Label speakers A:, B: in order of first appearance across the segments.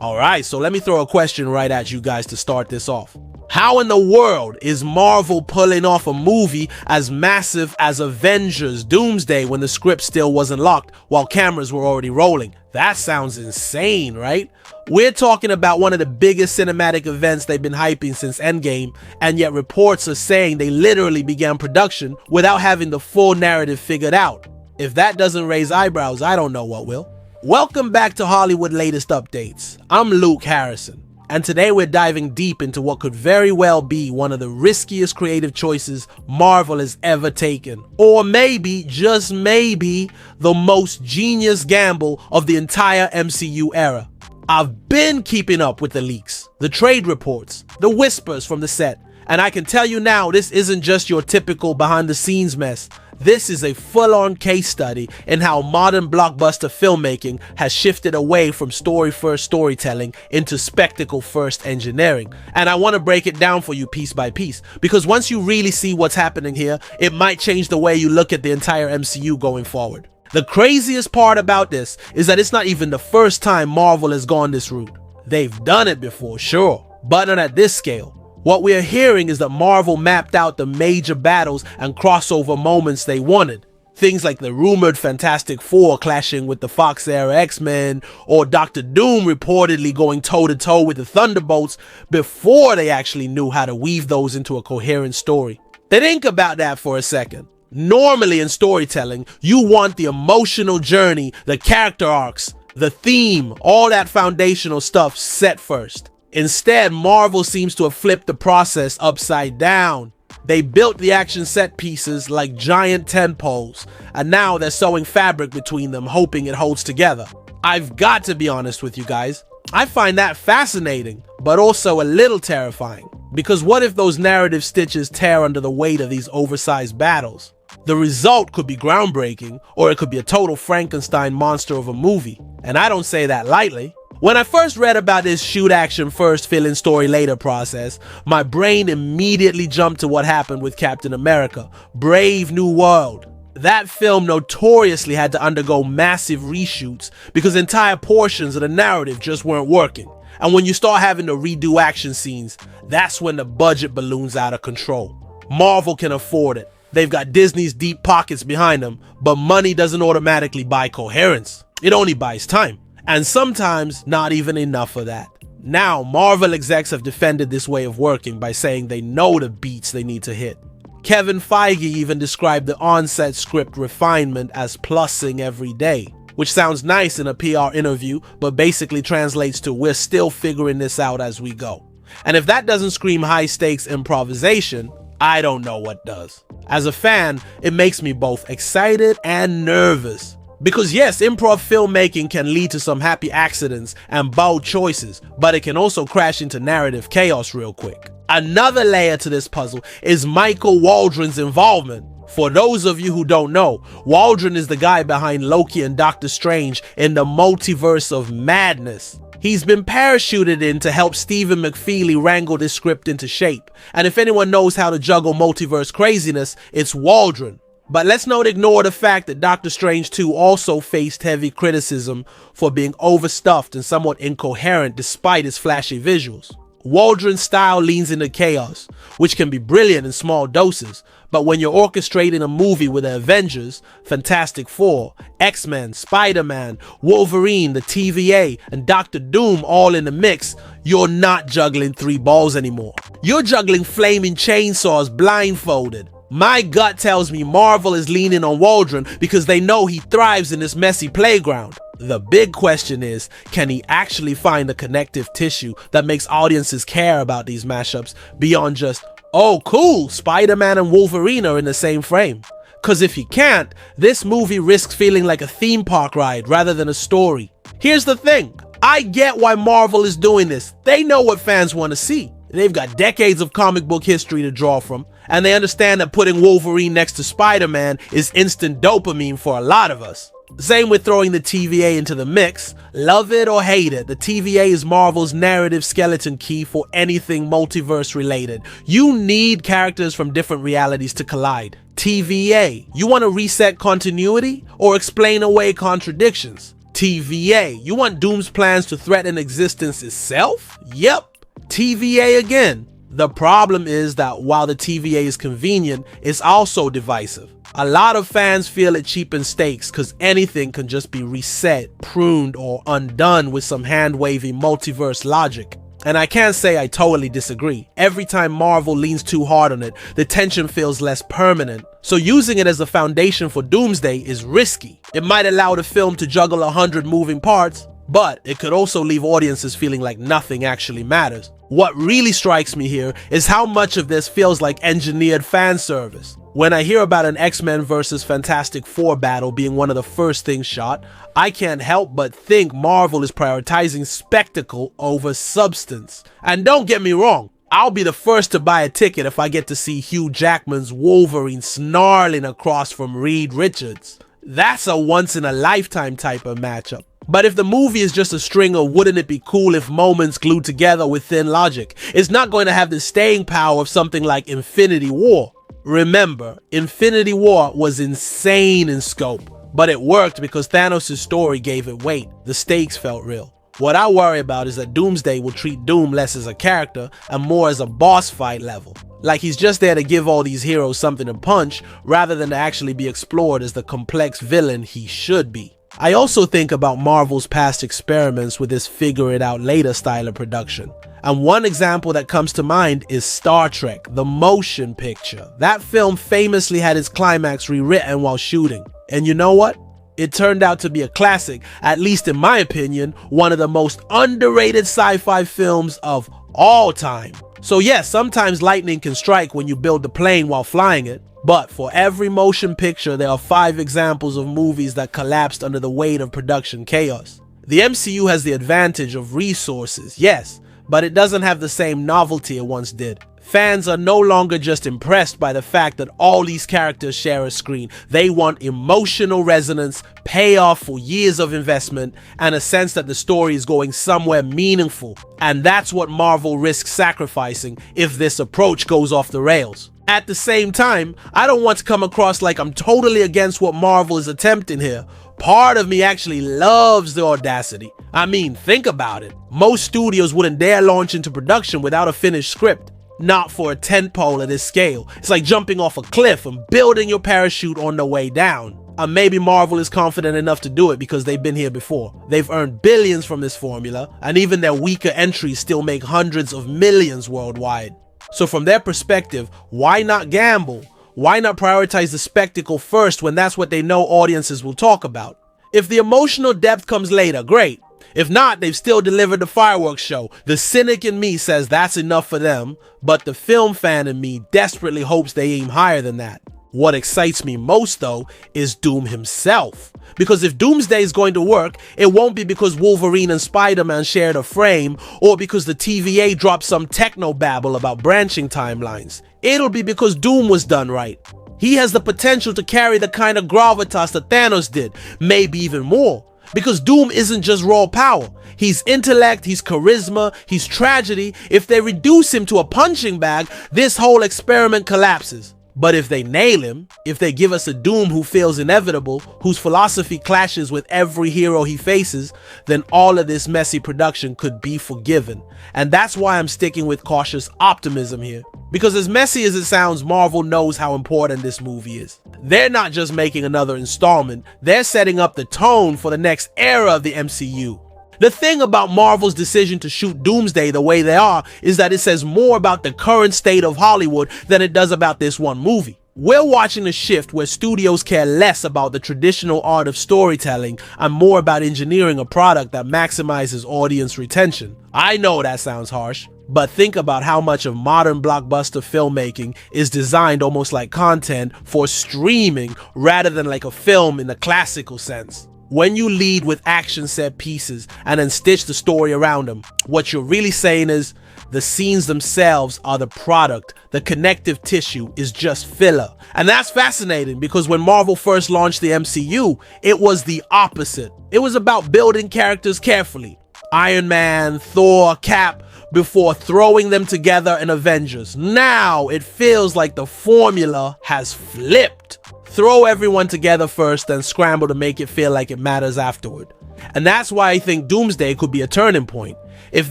A: Alright, so let me throw a question right at you guys to start this off. How in the world is Marvel pulling off a movie as massive as Avengers Doomsday when the script still wasn't locked while cameras were already rolling? That sounds insane, right? We're talking about one of the biggest cinematic events they've been hyping since Endgame, and yet reports are saying they literally began production without having the full narrative figured out. If that doesn't raise eyebrows, I don't know what will. Welcome back to Hollywood Latest Updates. I'm Luke Harrison, and today we're diving deep into what could very well be one of the riskiest creative choices Marvel has ever taken. Or maybe, just maybe, the most genius gamble of the entire MCU era. I've been keeping up with the leaks, the trade reports, the whispers from the set, and I can tell you now this isn't just your typical behind-the-scenes mess. This is a full-on case study in how modern blockbuster filmmaking has shifted away from story-first storytelling into spectacle-first engineering. And I want to break it down for you piece by piece, because once you really see what's happening here, it might change the way you look at the entire MCU going forward. The craziest part about this is that it's not even the first time Marvel has gone this route. They've done it before, sure, but not at this scale. What we're hearing is that Marvel mapped out the major battles and crossover moments they wanted. Things like the rumored Fantastic Four clashing with the Fox-era X-Men, or Dr. Doom reportedly going toe-to-toe with the Thunderbolts before they actually knew how to weave those into a coherent story. Think about that for a second. Normally in storytelling, you want the emotional journey, the character arcs, the theme, all that foundational stuff set first. Instead, Marvel seems to have flipped the process upside down. They built the action set pieces like giant tentpoles, and now they're sewing fabric between them, hoping it holds together. I've got to be honest with you guys, I find that fascinating, but also a little terrifying. Because what if those narrative stitches tear under the weight of these oversized battles? The result could be groundbreaking, or it could be a total Frankenstein monster of a movie. And I don't say that lightly. When I first read about this shoot action first, fill in story later process, my brain immediately jumped to what happened with Captain America, Brave New World. That film notoriously had to undergo massive reshoots because entire portions of the narrative just weren't working. And when you start having to redo action scenes, that's when the budget balloons out of control. Marvel can afford it. They've got Disney's deep pockets behind them, but money doesn't automatically buy coherence. It only buys time. And sometimes not even enough of that. Now, Marvel execs have defended this way of working by saying they know the beats they need to hit. Kevin Feige even described the on-set script refinement as plussing every day, which sounds nice in a PR interview, but basically translates to we're still figuring this out as we go. And if that doesn't scream high-stakes improvisation, I don't know what does. As a fan, it makes me both excited and nervous. Because yes, improv filmmaking can lead to some happy accidents and bold choices, but it can also crash into narrative chaos real quick. Another layer to this puzzle is Michael Waldron's involvement. For those of you who don't know, Waldron is the guy behind Loki and Doctor Strange in the multiverse of madness. He's been parachuted in to help Stephen McFeely wrangle this script into shape. And if anyone knows how to juggle multiverse craziness, it's Waldron. But let's not ignore the fact that Doctor Strange 2 also faced heavy criticism for being overstuffed and somewhat incoherent despite its flashy visuals. Waldron's style leans into chaos, which can be brilliant in small doses, but when you're orchestrating a movie with the Avengers, Fantastic Four, X-Men, Spider-Man, Wolverine, the TVA, and Dr. Doom all in the mix, you're not juggling three balls anymore. You're juggling flaming chainsaws blindfolded. My gut tells me Marvel is leaning on Waldron because they know he thrives in this messy playground. The big question is, can he actually find the connective tissue that makes audiences care about these mashups beyond just, oh cool, Spider-Man and Wolverine are in the same frame? Cause if he can't, this movie risks feeling like a theme park ride rather than a story. Here's the thing, I get why Marvel is doing this. They know what fans want to see. They've got decades of comic book history to draw from, and they understand that putting Wolverine next to Spider-Man is instant dopamine for a lot of us. Same with throwing the TVA into the mix. Love it or hate it, the TVA is Marvel's narrative skeleton key for anything multiverse related. You need characters from different realities to collide. TVA, you want to reset continuity or explain away contradictions? TVA. You want Doom's plans to threaten existence itself? Yep, TVA again. The problem is that while the TVA is convenient, it's also divisive. A lot of fans feel it cheapens stakes because anything can just be reset, pruned, or undone with some hand-wavy multiverse logic. And I can't say I totally disagree. Every time Marvel leans too hard on it, the tension feels less permanent. So using it as a foundation for Doomsday is risky. It might allow the film to juggle 100 moving parts, but it could also leave audiences feeling like nothing actually matters. What really strikes me here is how much of this feels like engineered fan service. When I hear about an X-Men vs. Fantastic Four battle being one of the first things shot, I can't help but think Marvel is prioritizing spectacle over substance. And don't get me wrong, I'll be the first to buy a ticket if I get to see Hugh Jackman's Wolverine snarling across from Reed Richards. That's a once-in-a-lifetime type of matchup. But if the movie is just a string of wouldn't it be cool if moments glued together with thin logic, it's not going to have the staying power of something like Infinity War. Remember, Infinity War was insane in scope, but it worked because Thanos' story gave it weight. The stakes felt real. What I worry about is that Doomsday will treat Doom less as a character and more as a boss fight level. Like he's just there to give all these heroes something to punch rather than to actually be explored as the complex villain he should be. I also think about Marvel's past experiments with this figure-it-out-later style of production. And one example that comes to mind is Star Trek, the motion picture. That film famously had its climax rewritten while shooting. And you know what? It turned out to be a classic, at least in my opinion, one of the most underrated sci-fi films of all time. So yes, sometimes lightning can strike when you build the plane while flying it. But for every motion picture, there are 5 examples of movies that collapsed under the weight of production chaos. The MCU has the advantage of resources, yes, but it doesn't have the same novelty it once did. Fans are no longer just impressed by the fact that all these characters share a screen. They want emotional resonance, payoff for years of investment, and a sense that the story is going somewhere meaningful. And that's what Marvel risks sacrificing if this approach goes off the rails. At the same time, I don't want to come across like I'm totally against what Marvel is attempting here. Part of me actually loves the audacity. I mean, think about it. Most studios wouldn't dare launch into production without a finished script. Not for a tentpole of this scale. It's like jumping off a cliff and building your parachute on the way down. And maybe Marvel is confident enough to do it because they've been here before. They've earned billions from this formula, and even their weaker entries still make hundreds of millions worldwide. So from their perspective, why not gamble? Why not prioritize the spectacle first when that's what they know audiences will talk about? If the emotional depth comes later, great. If not, they've still delivered the fireworks show. The cynic in me says that's enough for them, but the film fan in me desperately hopes they aim higher than that. What excites me most though is Doom himself. Because if Doomsday is going to work, it won't be because Wolverine and Spider-Man shared a frame or because the TVA dropped some techno-babble about branching timelines. It'll be because Doom was done right. He has the potential to carry the kind of gravitas that Thanos did, maybe even more. Because Doom isn't just raw power. He's intellect, he's charisma, he's tragedy. If they reduce him to a punching bag, this whole experiment collapses. But if they nail him, if they give us a Doom who feels inevitable, whose philosophy clashes with every hero he faces, then all of this messy production could be forgiven. And that's why I'm sticking with cautious optimism here. Because as messy as it sounds, Marvel knows how important this movie is. They're not just making another installment, they're setting up the tone for the next era of the MCU. The thing about Marvel's decision to shoot Doomsday the way they are is that it says more about the current state of Hollywood than it does about this one movie. We're watching a shift where studios care less about the traditional art of storytelling and more about engineering a product that maximizes audience retention. I know that sounds harsh, but think about how much of modern blockbuster filmmaking is designed almost like content for streaming rather than like a film in the classical sense. When you lead with action set pieces and then stitch the story around them, what you're really saying is the scenes themselves are the product. The connective tissue is just filler. And that's fascinating because when Marvel first launched the MCU, it was the opposite. It was about building characters carefully. Iron Man, Thor, Cap, before throwing them together in Avengers. Now it feels like the formula has flipped. Throw everyone together first, then scramble to make it feel like it matters afterward. And that's why I think Doomsday could be a turning point. If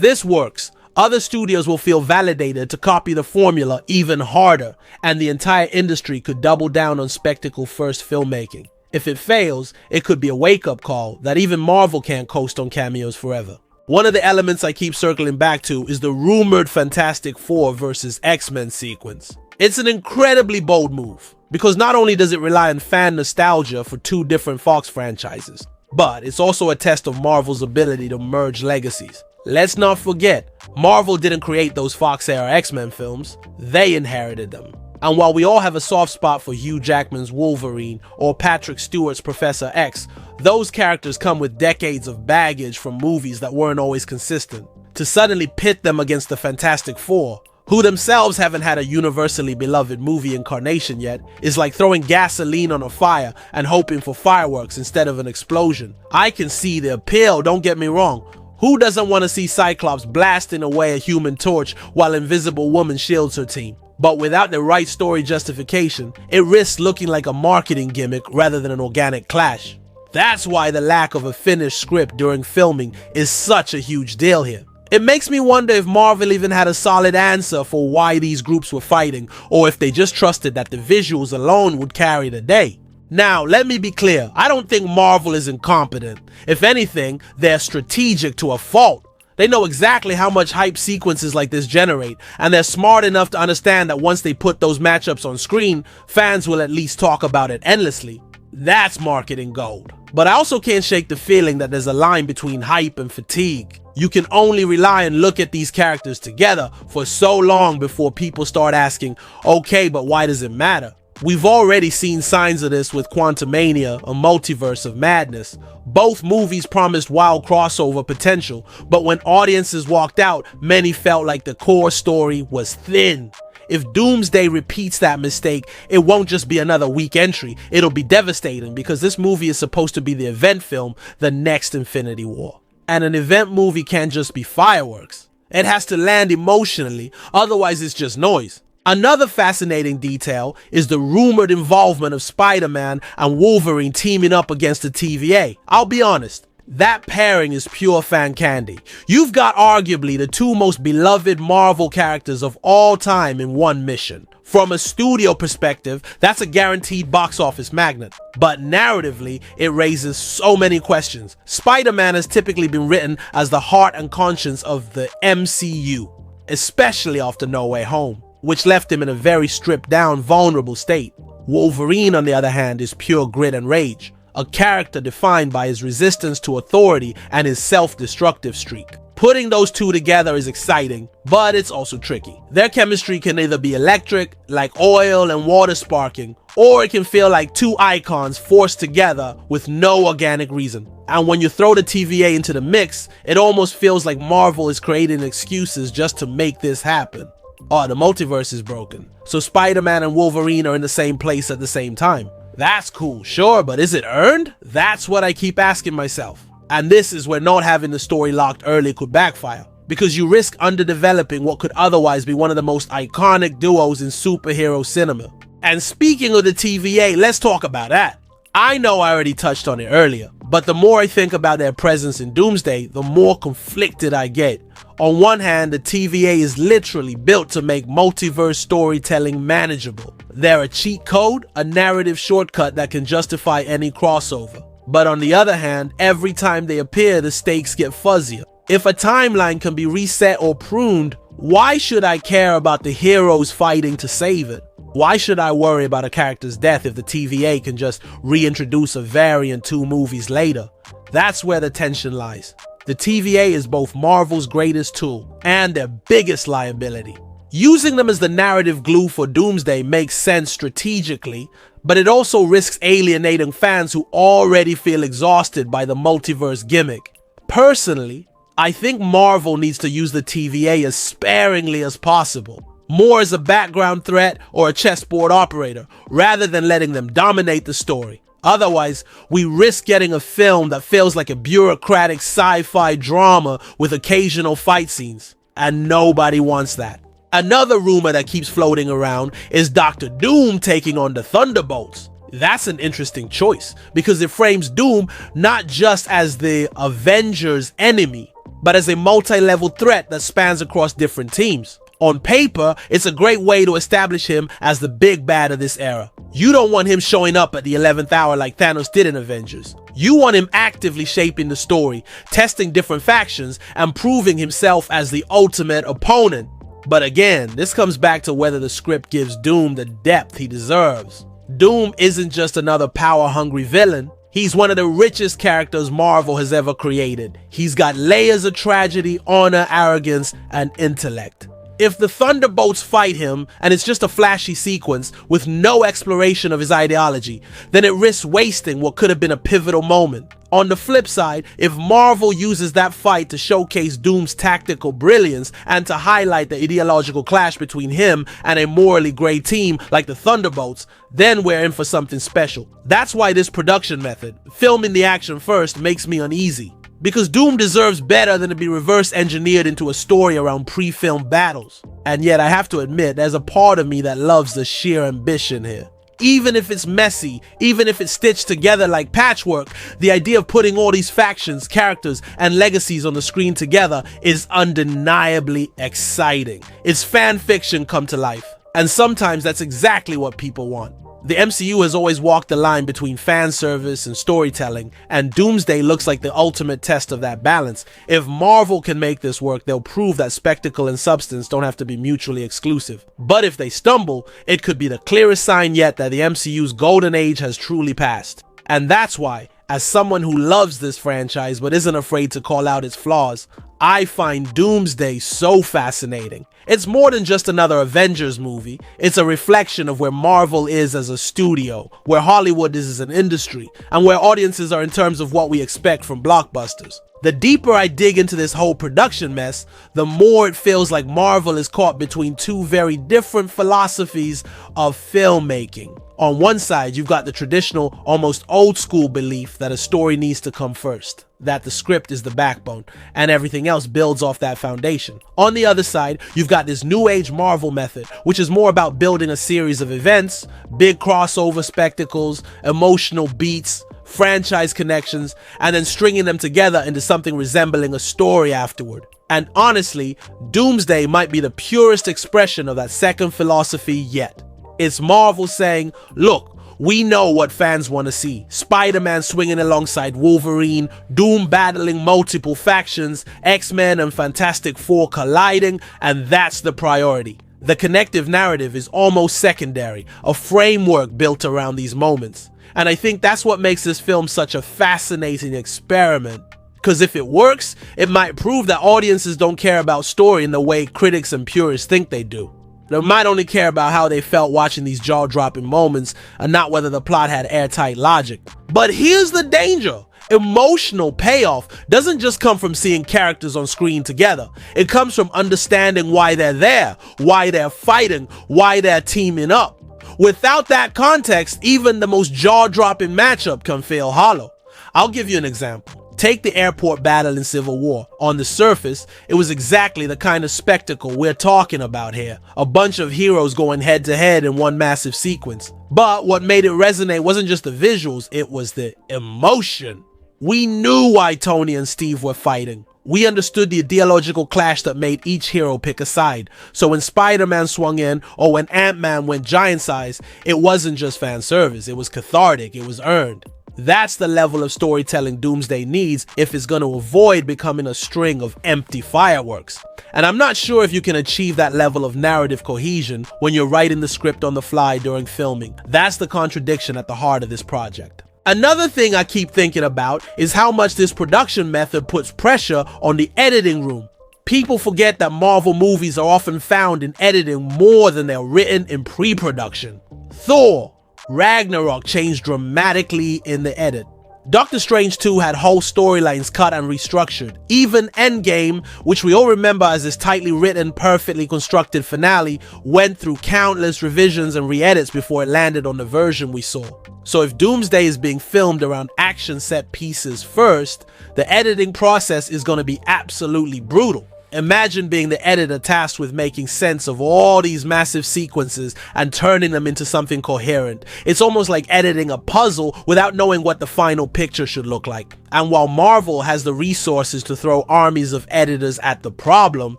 A: this works, other studios will feel validated to copy the formula even harder, and the entire industry could double down on spectacle-first filmmaking. If it fails, it could be a wake-up call that even Marvel can't coast on cameos forever. One of the elements I keep circling back to is the rumored Fantastic Four versus X-Men sequence. It's an incredibly bold move, because not only does it rely on fan nostalgia for two different Fox franchises, but it's also a test of Marvel's ability to merge legacies. Let's not forget, Marvel didn't create those Fox-era X-Men films, they inherited them. And while we all have a soft spot for Hugh Jackman's Wolverine or Patrick Stewart's Professor X, those characters come with decades of baggage from movies that weren't always consistent. To suddenly pit them against the Fantastic Four, who themselves haven't had a universally beloved movie incarnation yet, is like throwing gasoline on a fire and hoping for fireworks instead of an explosion. I can see the appeal, don't get me wrong. Who doesn't want to see Cyclops blasting away a Human Torch while Invisible Woman shields her team? But without the right story justification, it risks looking like a marketing gimmick rather than an organic clash. That's why the lack of a finished script during filming is such a huge deal here. It makes me wonder if Marvel even had a solid answer for why these groups were fighting, or if they just trusted that the visuals alone would carry the day. Now, let me be clear, I don't think Marvel is incompetent. If anything, they're strategic to a fault. They know exactly how much hype sequences like this generate, and they're smart enough to understand that once they put those matchups on screen, fans will at least talk about it endlessly. That's marketing gold. But I also can't shake the feeling that there's a line between hype and fatigue. You can only rely and look at these characters together for so long before people start asking, okay, but why does it matter? We've already seen signs of this with Quantumania, a multiverse of madness. Both movies promised wild crossover potential, but when audiences walked out, many felt like the core story was thin. If Doomsday repeats that mistake, it won't just be another weak entry, it'll be devastating because this movie is supposed to be the event film, the next Infinity War. And an event movie can't just be fireworks. It has to land emotionally, otherwise it's just noise. Another fascinating detail is the rumored involvement of Spider-Man and Wolverine teaming up against the TVA. I'll be honest, that pairing is pure fan candy. You've got arguably the two most beloved Marvel characters of all time in one mission. From a studio perspective, that's a guaranteed box office magnet. But narratively, it raises so many questions. Spider-Man has typically been written as the heart and conscience of the MCU, especially after No Way Home, which left him in a very stripped down, vulnerable state. Wolverine, on the other hand, is pure grit and rage, a character defined by his resistance to authority and his self-destructive streak. Putting those two together is exciting, but it's also tricky. Their chemistry can either be electric, like oil and water sparking, or it can feel like two icons forced together with no organic reason. And when you throw the TVA into the mix, it almost feels like Marvel is creating excuses just to make this happen. Oh, the multiverse is broken, so Spider-Man and Wolverine are in the same place at the same time. That's cool, sure, but is it earned? That's what I keep asking myself. And this is where not having the story locked early could backfire, because you risk underdeveloping what could otherwise be one of the most iconic duos in superhero cinema. And speaking of the TVA, let's talk about that. I know I already touched on it earlier, but the more I think about their presence in Doomsday, the more conflicted I get. On one hand, the TVA is literally built to make multiverse storytelling manageable. They're a cheat code, a narrative shortcut that can justify any crossover. But on the other hand, every time they appear, the stakes get fuzzier. If a timeline can be reset or pruned, why should I care about the heroes fighting to save it? Why should I worry about a character's death if the TVA can just reintroduce a variant 2 movies later? That's where the tension lies. The TVA is both Marvel's greatest tool and their biggest liability. Using them as the narrative glue for Doomsday makes sense strategically, but it also risks alienating fans who already feel exhausted by the multiverse gimmick. Personally, I think Marvel needs to use the TVA as sparingly as possible, more as a background threat or a chessboard operator, rather than letting them dominate the story. Otherwise, we risk getting a film that feels like a bureaucratic sci-fi drama with occasional fight scenes, and nobody wants that. Another rumor that keeps floating around is Doctor Doom taking on the Thunderbolts. That's an interesting choice because it frames Doom not just as the Avengers enemy, but as a multi-level threat that spans across different teams. On paper, it's a great way to establish him as the big bad of this era. You don't want him showing up at the 11th hour like Thanos did in Avengers. You want him actively shaping the story, testing different factions, and proving himself as the ultimate opponent. But again, this comes back to whether the script gives Doom the depth he deserves. Doom isn't just another power-hungry villain. He's one of the richest characters Marvel has ever created. He's got layers of tragedy, honor, arrogance, and intellect. If the Thunderbolts fight him and it's just a flashy sequence with no exploration of his ideology, then it risks wasting what could have been a pivotal moment. On the flip side, if Marvel uses that fight to showcase Doom's tactical brilliance and to highlight the ideological clash between him and a morally gray team like the Thunderbolts, then we're in for something special. That's why this production method, filming the action first, makes me uneasy. Because Doom deserves better than to be reverse engineered into a story around pre-filmed battles. And yet I have to admit, there's a part of me that loves the sheer ambition here. Even if it's messy, even if it's stitched together like patchwork, the idea of putting all these factions, characters, and legacies on the screen together is undeniably exciting. It's fan fiction come to life. And sometimes that's exactly what people want. The MCU has always walked the line between fan service and storytelling, and Doomsday looks like the ultimate test of that balance. If Marvel can make this work, they'll prove that spectacle and substance don't have to be mutually exclusive. But if they stumble, it could be the clearest sign yet that the MCU's golden age has truly passed. And that's why, as someone who loves this franchise but isn't afraid to call out its flaws, I find Doomsday so fascinating. It's more than just another Avengers movie. It's a reflection of where Marvel is as a studio, where Hollywood is as an industry, and where audiences are in terms of what we expect from blockbusters. The deeper I dig into this whole production mess, the more it feels like Marvel is caught between two very different philosophies of filmmaking. On one side, you've got the traditional, almost old school belief that a story needs to come first, that the script is the backbone, and everything else builds off that foundation. On the other side, you've got this new age Marvel method, which is more about building a series of events, big crossover spectacles, emotional beats, franchise connections, and then stringing them together into something resembling a story afterward. And honestly, Doomsday might be the purest expression of that second philosophy yet. It's Marvel saying, look, we know what fans want to see. Spider-Man swinging alongside Wolverine, Doom battling multiple factions, X-Men and Fantastic Four colliding, and that's the priority. The connective narrative is almost secondary, a framework built around these moments. And I think that's what makes this film such a fascinating experiment. Because if it works, it might prove that audiences don't care about story in the way critics and purists think they do. They might only care about how they felt watching these jaw-dropping moments and not whether the plot had airtight logic. But here's the danger. Emotional payoff doesn't just come from seeing characters on screen together. It comes from understanding why they're there, why they're fighting, why they're teaming up. Without that context, even the most jaw-dropping matchup can feel hollow. I'll give you an example. Take the airport battle in Civil War. On the surface, it was exactly the kind of spectacle we're talking about here. A bunch of heroes going head to head in one massive sequence. But what made it resonate wasn't just the visuals, it was the emotion. We knew why Tony and Steve were fighting. We understood the ideological clash that made each hero pick a side. So when Spider-Man swung in, or when Ant-Man went giant size, it wasn't just fan service, it was cathartic, it was earned. That's the level of storytelling Doomsday needs if it's going to avoid becoming a string of empty fireworks. And I'm not sure if you can achieve that level of narrative cohesion when you're writing the script on the fly during filming. That's the contradiction at the heart of this project. Another thing I keep thinking about is how much this production method puts pressure on the editing room. People forget that Marvel movies are often found in editing more than they're written in pre-production. Thor Ragnarok changed dramatically in the edit. Doctor Strange 2 had whole storylines cut and restructured. Even Endgame, which we all remember as this tightly written, perfectly constructed finale, went through countless revisions and re-edits before it landed on the version we saw. So if Doomsday is being filmed around action set pieces first, the editing process is going to be absolutely brutal. Imagine being the editor tasked with making sense of all these massive sequences and turning them into something coherent. It's almost like editing a puzzle without knowing what the final picture should look like. And while Marvel has the resources to throw armies of editors at the problem,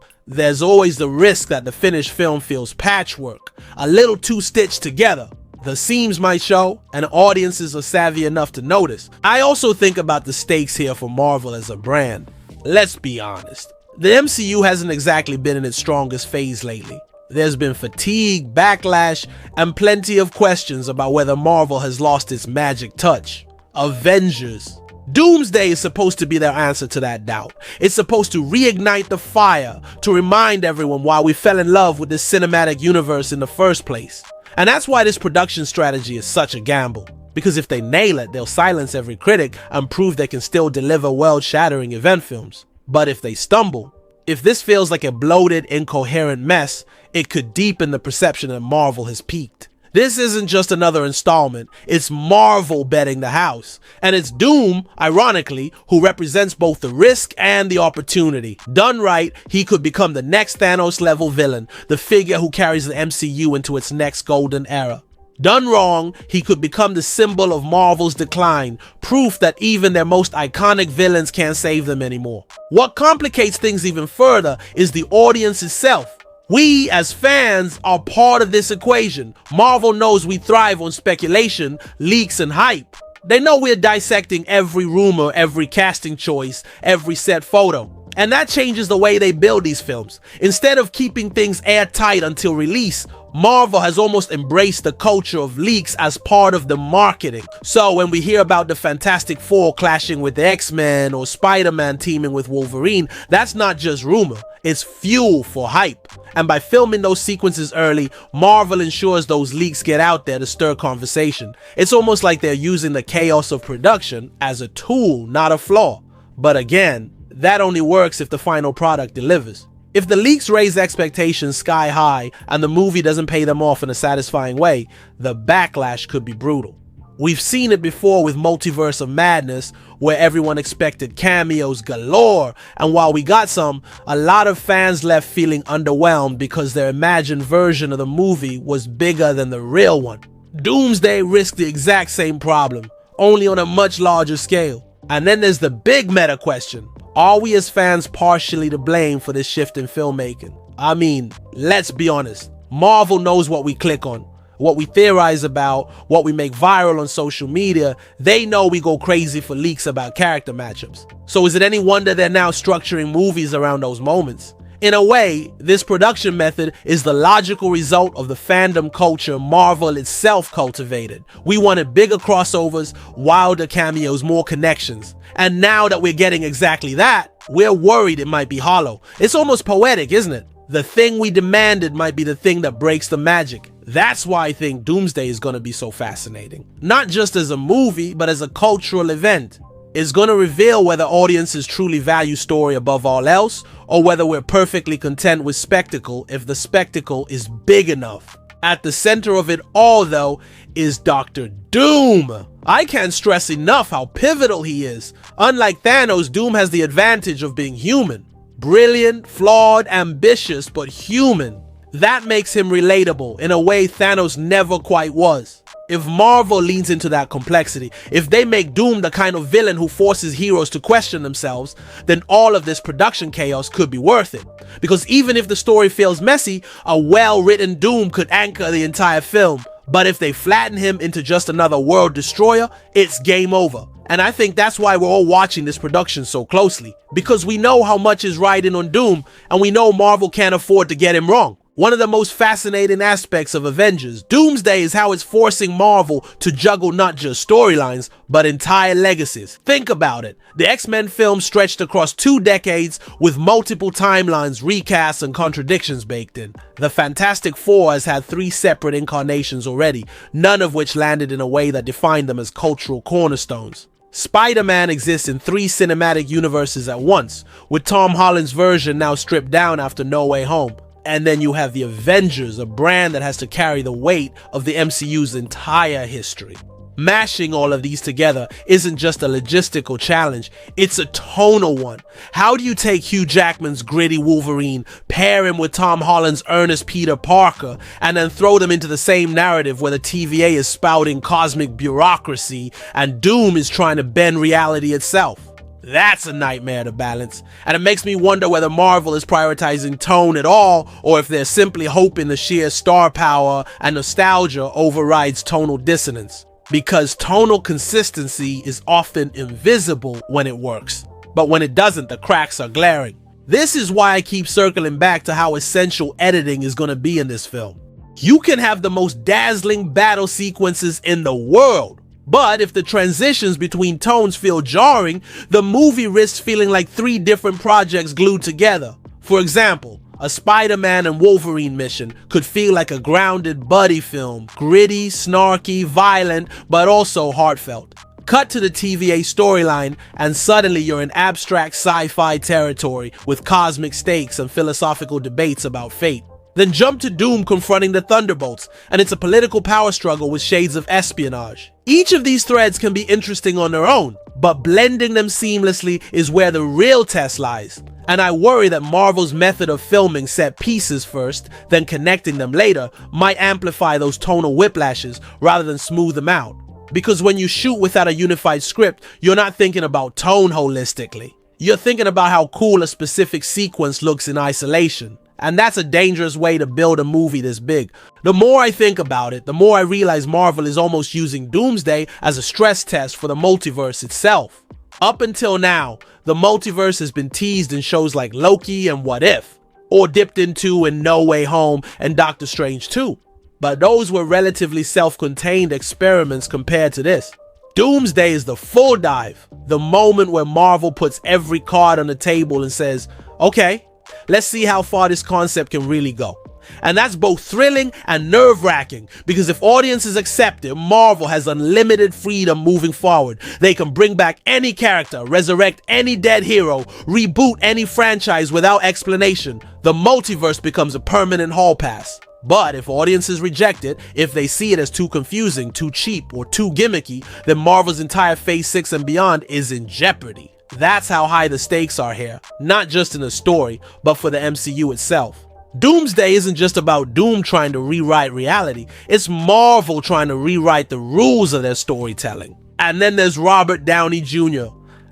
A: there's always the risk that the finished film feels patchwork, a little too stitched together. The seams might show, and audiences are savvy enough to notice. I also think about the stakes here for Marvel as a brand. Let's be honest. The MCU hasn't exactly been in its strongest phase lately. There's been fatigue, backlash, and plenty of questions about whether Marvel has lost its magic touch. Avengers. Doomsday is supposed to be their answer to that doubt. It's supposed to reignite the fire, to remind everyone why we fell in love with this cinematic universe in the first place. And that's why this production strategy is such a gamble. Because if they nail it, they'll silence every critic and prove they can still deliver world-shattering event films. But if they stumble, if this feels like a bloated, incoherent mess, it could deepen the perception that Marvel has peaked. This isn't just another installment, it's Marvel betting the house. And it's Doom, ironically, who represents both the risk and the opportunity. Done right, he could become the next Thanos-level villain, the figure who carries the MCU into its next golden era. Done wrong, he could become the symbol of Marvel's decline, proof that even their most iconic villains can't save them anymore. What complicates things even further is the audience itself. We, as fans, are part of this equation. Marvel knows we thrive on speculation, leaks, and hype. They know we're dissecting every rumor, every casting choice, every set photo. And that changes the way they build these films. Instead of keeping things airtight until release, Marvel has almost embraced the culture of leaks as part of the marketing. So when we hear about the Fantastic Four clashing with the X-Men or Spider-Man teaming with Wolverine, that's not just rumor, it's fuel for hype. And by filming those sequences early, Marvel ensures those leaks get out there to stir conversation. It's almost like they're using the chaos of production as a tool, not a flaw. But again, that only works if the final product delivers. If the leaks raise expectations sky high and the movie doesn't pay them off in a satisfying way, the backlash could be brutal. We've seen it before with Multiverse of Madness, where everyone expected cameos galore, and while we got some, a lot of fans left feeling underwhelmed because their imagined version of the movie was bigger than the real one. Doomsday risked the exact same problem, only on a much larger scale. And then there's the big meta question. Are we as fans partially to blame for this shift in filmmaking? I mean, let's be honest. Marvel knows what we click on, what we theorize about, what we make viral on social media. They know we go crazy for leaks about character matchups. So is it any wonder they're now structuring movies around those moments? In a way, this production method is the logical result of the fandom culture Marvel itself cultivated. We wanted bigger crossovers, wilder cameos, more connections. And now that we're getting exactly that, we're worried it might be hollow. It's almost poetic, isn't it? The thing we demanded might be the thing that breaks the magic. That's why I think Doomsday is going to be so fascinating. Not just as a movie, but as a cultural event. It's going to reveal whether audiences truly value story above all else, or whether we're perfectly content with spectacle if the spectacle is big enough. At the center of it all, though, is Dr. Doom. I can't stress enough how pivotal he is. Unlike Thanos, Doom has the advantage of being human. Brilliant, flawed, ambitious, but human. That makes him relatable in a way Thanos never quite was. If Marvel leans into that complexity, if they make Doom the kind of villain who forces heroes to question themselves, then all of this production chaos could be worth it. Because even if the story feels messy, a well-written Doom could anchor the entire film. But if they flatten him into just another world destroyer, it's game over. And I think that's why we're all watching this production so closely. Because we know how much is riding on Doom, and we know Marvel can't afford to get him wrong. One of the most fascinating aspects of Avengers, Doomsday, is how it's forcing Marvel to juggle not just storylines, but entire legacies. Think about it. The X-Men film stretched across 2 decades with multiple timelines, recasts, and contradictions baked in. The Fantastic Four has had 3 separate incarnations already, none of which landed in a way that defined them as cultural cornerstones. Spider-Man exists in 3 cinematic universes at once, with Tom Holland's version now stripped down after No Way Home. And then you have the Avengers, a brand that has to carry the weight of the MCU's entire history. Mashing all of these together isn't just a logistical challenge, it's a tonal one. How do you take Hugh Jackman's gritty Wolverine, pair him with Tom Holland's earnest Peter Parker, and then throw them into the same narrative where the TVA is spouting cosmic bureaucracy and Doom is trying to bend reality itself? That's a nightmare to balance, and it makes me wonder whether Marvel is prioritizing tone at all, or if they're simply hoping the sheer star power and nostalgia overrides tonal dissonance. Because tonal consistency is often invisible when it works, but when it doesn't, the cracks are glaring. This is why I keep circling back to how essential editing is going to be in this film. You can have the most dazzling battle sequences in the world, but if the transitions between tones feel jarring, the movie risks feeling like three different projects glued together. For example, a Spider-Man and Wolverine mission could feel like a grounded buddy film, gritty, snarky, violent, but also heartfelt. Cut to the TVA storyline and suddenly you're in abstract sci-fi territory with cosmic stakes and philosophical debates about fate. Then jump to Doom confronting the Thunderbolts, and it's a political power struggle with shades of espionage. Each of these threads can be interesting on their own, but blending them seamlessly is where the real test lies. And I worry that Marvel's method of filming set pieces first, then connecting them later, might amplify those tonal whiplashes rather than smooth them out. Because when you shoot without a unified script, you're not thinking about tone holistically. You're thinking about how cool a specific sequence looks in isolation. And that's a dangerous way to build a movie this big. The more I think about it, the more I realize Marvel is almost using Doomsday as a stress test for the multiverse itself. Up until now, the multiverse has been teased in shows like Loki and What If, or dipped into in No Way Home and Doctor Strange 2. But those were relatively self-contained experiments compared to this. Doomsday is the full dive, the moment where Marvel puts every card on the table and says, okay, let's see how far this concept can really go. And that's both thrilling and nerve-wracking, because if audiences accept it, Marvel has unlimited freedom moving forward. They can bring back any character, resurrect any dead hero, reboot any franchise without explanation. The multiverse becomes a permanent hall pass. But if audiences reject it, if they see it as too confusing, too cheap, or too gimmicky, then Marvel's entire Phase 6 and beyond is in jeopardy. That's how high the stakes are here, not just in the story, but for the MCU itself. Doomsday isn't just about Doom trying to rewrite reality, it's Marvel trying to rewrite the rules of their storytelling. And then there's Robert Downey Jr.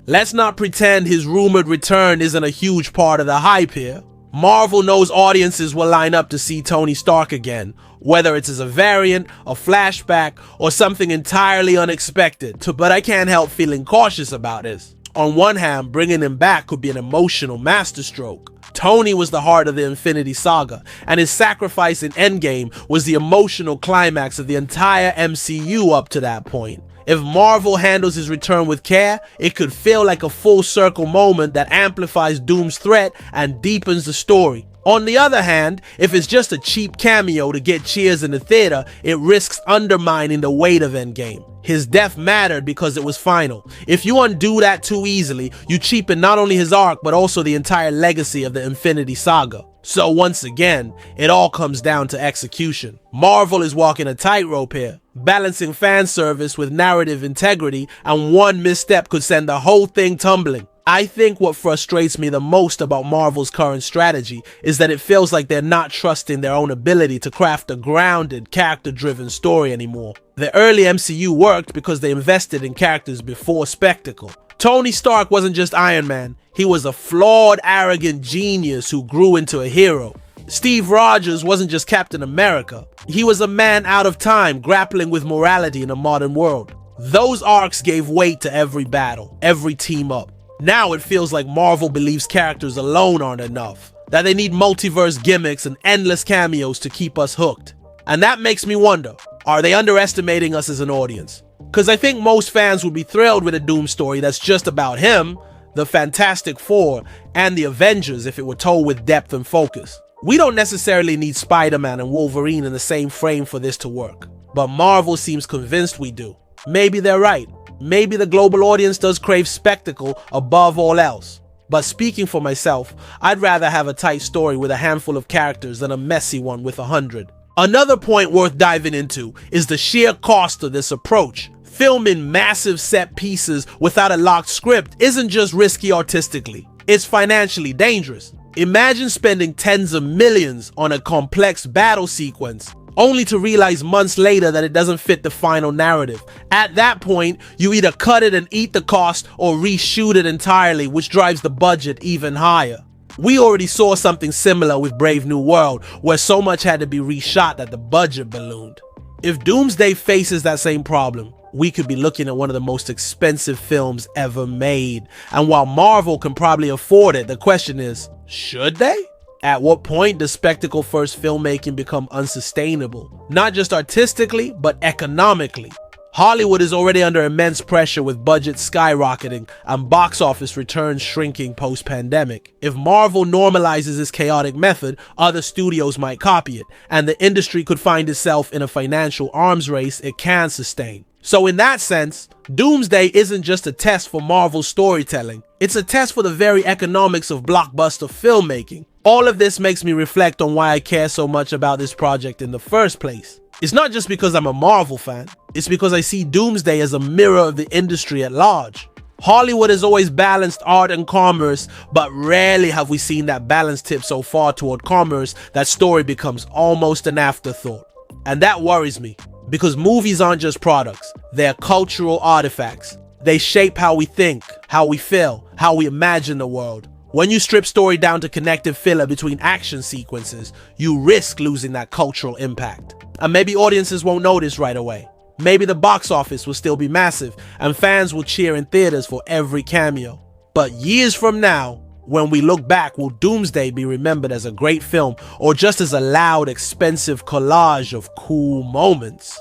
A: Let's not pretend his rumored return isn't a huge part of the hype here. Marvel knows audiences will line up to see Tony Stark again, whether it's as a variant, a flashback, or something entirely unexpected. But I can't help feeling cautious about this. On one hand, bringing him back could be an emotional masterstroke. Tony was the heart of the Infinity Saga, and his sacrifice in Endgame was the emotional climax of the entire MCU up to that point. If Marvel handles his return with care, it could feel like a full circle moment that amplifies Doom's threat and deepens the story. On the other hand, if it's just a cheap cameo to get cheers in the theater, it risks undermining the weight of Endgame. His death mattered because it was final. If you undo that too easily, you cheapen not only his arc, but also the entire legacy of the Infinity Saga. So once again, it all comes down to execution. Marvel is walking a tightrope here, balancing fan service with narrative integrity, and one misstep could send the whole thing tumbling. I think what frustrates me the most about Marvel's current strategy is that it feels like they're not trusting their own ability to craft a grounded, character-driven story anymore. The early MCU worked because they invested in characters before spectacle. Tony Stark wasn't just Iron Man, he was a flawed, arrogant genius who grew into a hero. Steve Rogers wasn't just Captain America, he was a man out of time grappling with morality in a modern world. Those arcs gave weight to every battle, every team up. Now it feels like Marvel believes characters alone aren't enough, that they need multiverse gimmicks and endless cameos to keep us hooked. And that makes me wonder, are they underestimating us as an audience? Because I think most fans would be thrilled with a Doom story that's just about him, the Fantastic Four, and the Avengers if it were told with depth and focus. We don't necessarily need Spider-Man and Wolverine in the same frame for this to work, but Marvel seems convinced we do. Maybe they're right. Maybe the global audience does crave spectacle above all else. But speaking for myself, I'd rather have a tight story with a handful of characters than a messy one with 100. Another point worth diving into is the sheer cost of this approach. Filming massive set pieces without a locked script isn't just risky artistically, it's financially dangerous. Imagine spending tens of millions on a complex battle sequence, only to realize months later that it doesn't fit the final narrative. At that point, you either cut it and eat the cost or reshoot it entirely, which drives the budget even higher. We already saw something similar with Brave New World, where so much had to be reshot that the budget ballooned. If Doomsday faces that same problem, we could be looking at one of the most expensive films ever made. And while Marvel can probably afford it, the question is, should they? At what point does spectacle-first filmmaking become unsustainable? Not just artistically, but economically. Hollywood is already under immense pressure with budgets skyrocketing and box office returns shrinking post-pandemic. If Marvel normalizes this chaotic method, other studios might copy it, and the industry could find itself in a financial arms race it can sustain. So in that sense, Doomsday isn't just a test for Marvel's storytelling, it's a test for the very economics of blockbuster filmmaking. All of this makes me reflect on why I care so much about this project in the first place. It's not just because I'm a Marvel fan, it's because I see Doomsday as a mirror of the industry at large. Hollywood has always balanced art and commerce, but rarely have we seen that balance tip so far toward commerce that story becomes almost an afterthought. And that worries me, because movies aren't just products, they're cultural artifacts. They shape how we think, how we feel, how we imagine the world. When you strip story down to connective filler between action sequences, you risk losing that cultural impact. And maybe audiences won't notice right away. Maybe the box office will still be massive and fans will cheer in theaters for every cameo. But years from now, when we look back, will Doomsday be remembered as a great film or just as a loud, expensive collage of cool moments?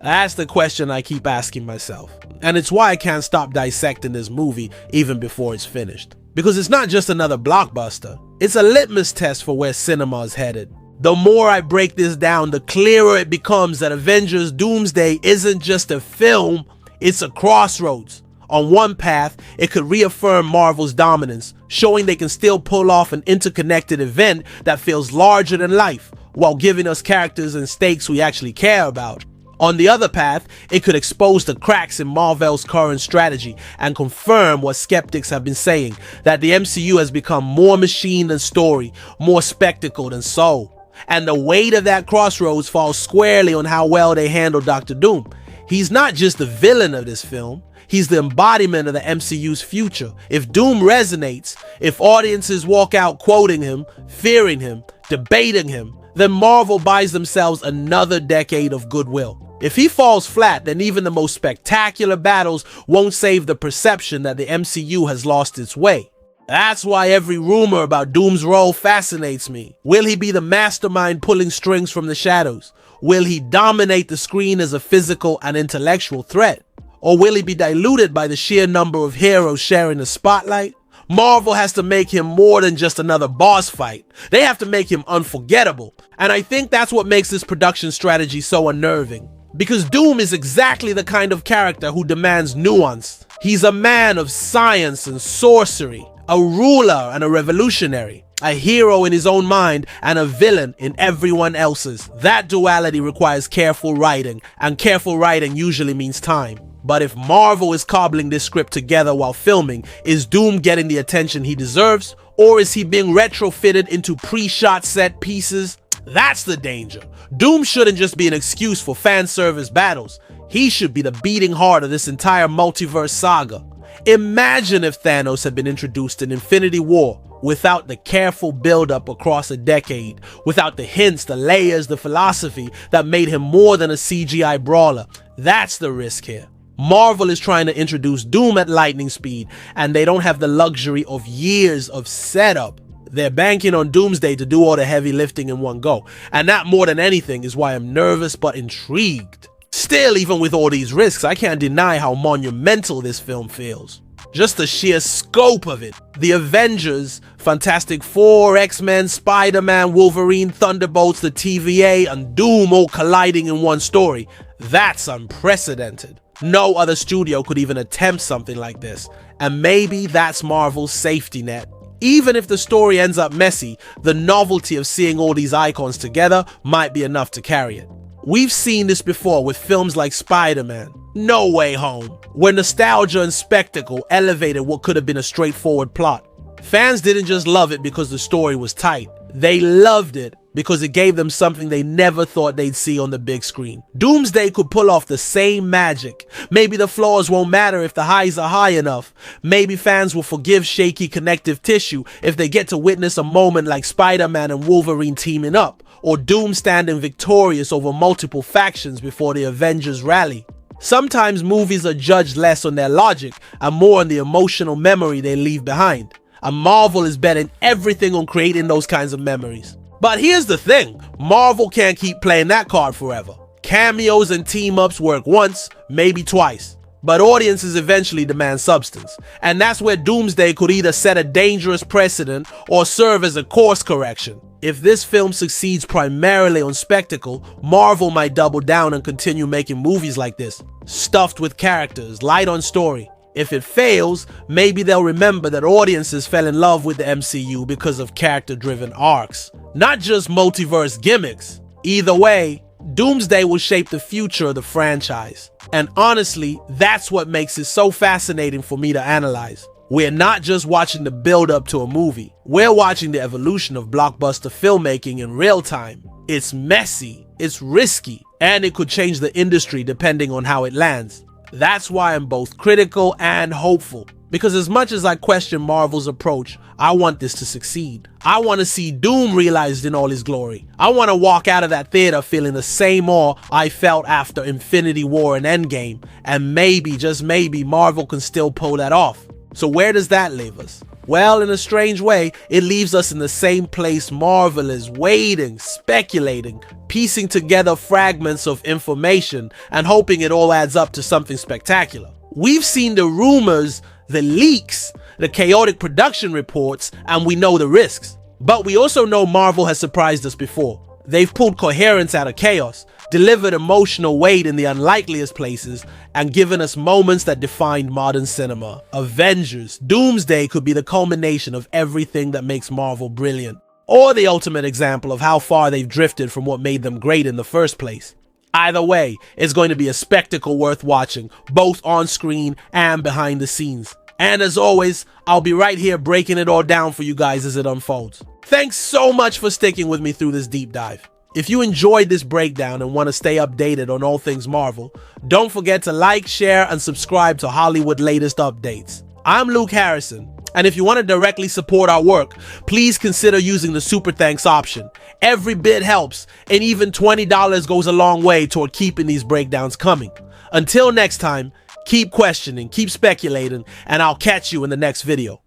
A: That's the question I keep asking myself. And it's why I can't stop dissecting this movie even before it's finished. Because it's not just another blockbuster, it's a litmus test for where cinema is headed. The more I break this down, the clearer it becomes that Avengers Doomsday isn't just a film, it's a crossroads. On one path, it could reaffirm Marvel's dominance, showing they can still pull off an interconnected event that feels larger than life, while giving us characters and stakes we actually care about. On the other path, it could expose the cracks in Marvel's current strategy and confirm what skeptics have been saying, that the MCU has become more machine than story, more spectacle than soul. And the weight of that crossroads falls squarely on how well they handle Dr. Doom. He's not just the villain of this film, he's the embodiment of the MCU's future. If Doom resonates, if audiences walk out quoting him, fearing him, debating him, then Marvel buys themselves another decade of goodwill. If he falls flat, then even the most spectacular battles won't save the perception that the MCU has lost its way. That's why every rumor about Doom's role fascinates me. Will he be the mastermind pulling strings from the shadows? Will he dominate the screen as a physical and intellectual threat? Or will he be diluted by the sheer number of heroes sharing the spotlight? Marvel has to make him more than just another boss fight. They have to make him unforgettable. And I think that's what makes this production strategy so unnerving. Because Doom is exactly the kind of character who demands nuance. He's a man of science and sorcery, a ruler and a revolutionary, a hero in his own mind and a villain in everyone else's. That duality requires careful writing, and careful writing usually means time. But if Marvel is cobbling this script together while filming, is Doom getting the attention he deserves? Or is he being retrofitted into pre-shot set pieces? That's the danger. Doom shouldn't just be an excuse for fan service battles. He should be the beating heart of this entire multiverse saga. Imagine if Thanos had been introduced in Infinity War without the careful build-up across a decade, without the hints, the layers, the philosophy that made him more than a CGI brawler. That's the risk here. Marvel is trying to introduce Doom at lightning speed, and they don't have the luxury of years of setup. They're banking on Doomsday to do all the heavy lifting in one go, and that more than anything is why I'm nervous but intrigued. Still, even with all these risks, I can't deny how monumental this film feels. Just the sheer scope of it. The Avengers, Fantastic Four, X-Men, Spider-Man, Wolverine, Thunderbolts, the TVA, and Doom all colliding in one story. That's unprecedented. No other studio could even attempt something like this, and maybe that's Marvel's safety net. Even if the story ends up messy, the novelty of seeing all these icons together might be enough to carry it. We've seen this before with films like Spider-Man. No Way Home, where nostalgia and spectacle elevated what could have been a straightforward plot. Fans didn't just love it because the story was tight. They loved it because it gave them something they never thought they'd see on the big screen. Doomsday could pull off the same magic. Maybe the flaws won't matter if the highs are high enough. Maybe fans will forgive shaky connective tissue if they get to witness a moment like Spider-Man and Wolverine teaming up, or Doom standing victorious over multiple factions before the Avengers rally. Sometimes movies are judged less on their logic and more on the emotional memory they leave behind. And Marvel is betting everything on creating those kinds of memories. But here's the thing, Marvel can't keep playing that card forever. Cameos and team-ups work once, maybe twice. But audiences eventually demand substance. And that's where Doomsday could either set a dangerous precedent or serve as a course correction. If this film succeeds primarily on spectacle, Marvel might double down and continue making movies like this, stuffed with characters, light on story. If it fails, maybe they'll remember that audiences fell in love with the MCU because of character-driven arcs, not just multiverse gimmicks. Either way, Doomsday will shape the future of the franchise. And honestly, that's what makes it so fascinating for me to analyze. We're not just watching the build-up to a movie, we're watching the evolution of blockbuster filmmaking in real time. It's messy, it's risky, and it could change the industry depending on how it lands. That's why I'm both critical and hopeful. Because as much as I question Marvel's approach, I want this to succeed. I want to see Doom realized in all his glory. I want to walk out of that theater feeling the same awe I felt after Infinity War and Endgame. And maybe, just maybe, Marvel can still pull that off. So where does that leave us? Well, in a strange way, it leaves us in the same place Marvel is, waiting, speculating, piecing together fragments of information, and hoping it all adds up to something spectacular. We've seen the rumors, the leaks, the chaotic production reports, and we know the risks. But we also know Marvel has surprised us before. They've pulled coherence out of chaos, delivered emotional weight in the unlikeliest places, and given us moments that defined modern cinema. Avengers, Doomsday could be the culmination of everything that makes Marvel brilliant, or the ultimate example of how far they've drifted from what made them great in the first place. Either way, it's going to be a spectacle worth watching, both on screen and behind the scenes. And as always, I'll be right here breaking it all down for you guys as it unfolds. Thanks so much for sticking with me through this deep dive. If you enjoyed this breakdown and want to stay updated on all things Marvel, don't forget to like, share, and subscribe to Hollywood Latest Updates. I'm Luke Harrison, and if you want to directly support our work, please consider using the Super Thanks option. Every bit helps, and even $20 goes a long way toward keeping these breakdowns coming. Until next time, keep questioning, keep speculating, and I'll catch you in the next video.